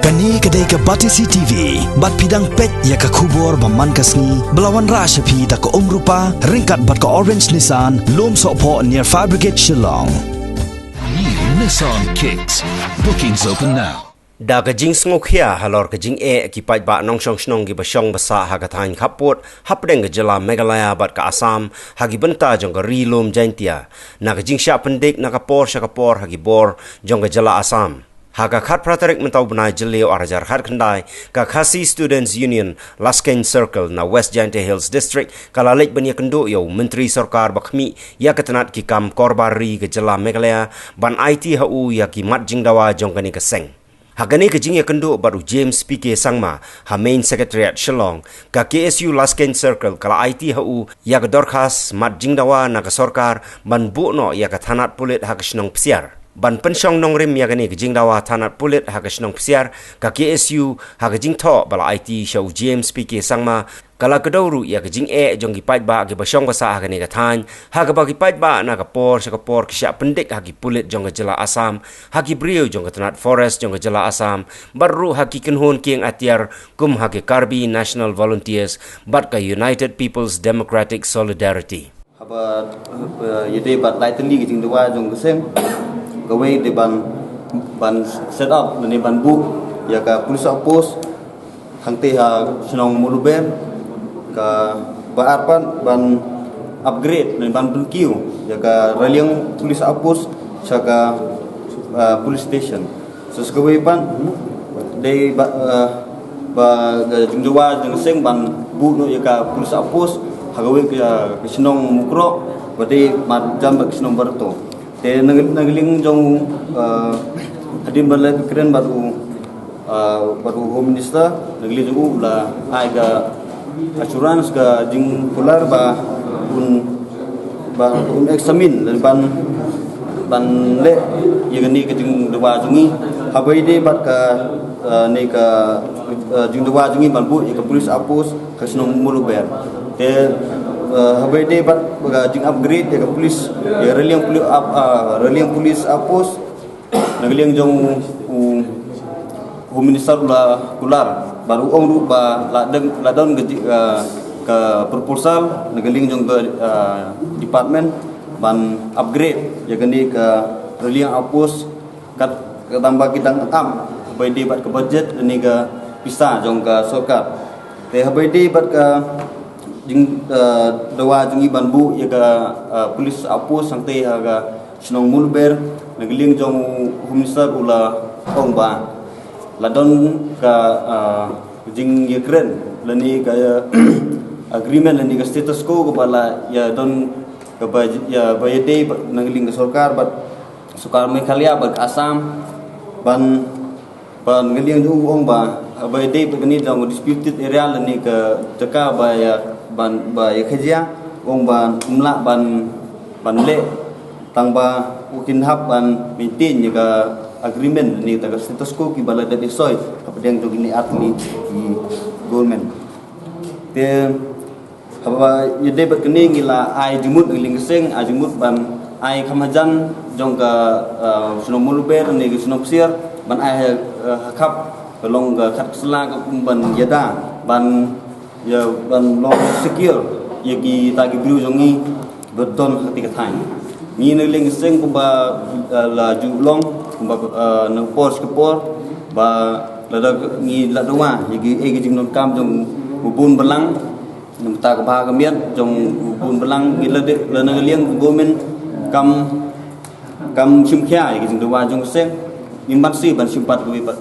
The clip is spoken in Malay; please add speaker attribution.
Speaker 1: Kani kedai ke Batisi TV, bat pidang pet ya ke kubur baman kasni, belawan rashapi da ke rupa, ringkat bat ke Orange Nissan, lom sokpo near Fire Brigade Shillong.
Speaker 2: New Nissan Kicks. Bookings open now.
Speaker 3: Da ka jing sngokya halor ka jing kipai ba nong shong snong gi basong basa ha ka thain khapot hapdeng ga jala Meghalaya bat ka Assam hagi benta jong ka rilom jaintia na ka jing sha pendik na ka por hagi bor jong ka jala Assam Haga khat pratarik mentau benai jelio arajar khat khandai ka Khasi Students Union Lasken Circle na West Jaintia Hills District kalalik benia kendo yo Menteri Sarkar Bakhmi ya ketenat ki kam korbari ke jela Meghalaya ban IT HU ya ki mat jingdawa jongkani ke seng Hagani ke jing ya kendo baru James PK Sangma ha main secretariat Shillong ka KSU Lasken Circle kala IT HU ya ke dorkas mat jingdawa na ke sarkar ban buno ya ke thanat pulit ha ke snong psiar Ban pensyong nong rim ya gani kejing dawa tanat pulit ha kesnong pesiar ka KSU ha kejing to bala IT show James PK Sangma kala kedauru ya kejing jong gipait ba ke basyong basa ha gani kathan ha ka bagi pait ba na ka por kisya pendik ha ki pulit jong ke jela Assam ha ki brio jong ke tanat forest jong ke jela Assam baru ha ki kenhon kieng atiar kum ha ke Karbi National Volunteers bat ka United People's Democratic Solidarity
Speaker 4: haba yede bat lightly kejing dawa jong kesem gawe de ban set up ni ban bu ya ka police outpost hangte ha senong muluben ka baarpan ban upgrade ni ban bunkiu ya ka raliang police outpost saka police station so gawe pan de ba jingjawa jeng seng ban bu no ya ka police outpost hagawe ka senong mukro bade majam ba senong barto te nagaling jong hadim balai keren baru home minister nagaling jong la ai ga assurance ga jing pular ba examine dan ban le yegani ke jing dewa jungi habai de bat ka ne ka jing dewa jungi ban bu ka police apus ka senong muluber te habai de bat baga jing upgrade ya police ya reliang police apos nagaliang jong home minister la kular baru ong rupa ladon ke proposal nagaling jong ke department ban upgrade ya gani ke reliang apos kat tambah kitang am habai de bat ke budget ni ke pisa jong ke sarkar te habai de bat ke jing dawa jungi banbu ya ga police apus sangte ha ga snong mulber nagling jong humisa ula ong ba ladon ka jing yekren lani ka agreement lani ka status quo ko bala ya don ka ya bayade nagling ka sarkar bat sukar Meghalaya bat Assam ban nagling jong ong ba bayade pagani jong disputed area lani ka jaka ba ya ban ba khajia ong ban umla ban le tangba ukin hap ban maintain ga agreement ni ta status quo ki bala da soy kapadeng to gini atli government te haba yede bat kini ngila ai jumut ngiling seng ajumut ban ai khamajan jong ga suno muluber ni suno psiar ban ai hakap long ga khat sla ga ban yada ban ya ban long secure ya ki ta ki bru jongi beton hati kathai ni ne ling seng ko ba la ju long ba nang por ke por ba la da ni la doa ya ki e ki jing non kam jong bubun belang nang ta ka ba ka miet jong bubun belang ni la de la nang liang gomen kam chim khia ya ki jing doa jong seng ni mat si ban simpat ko ba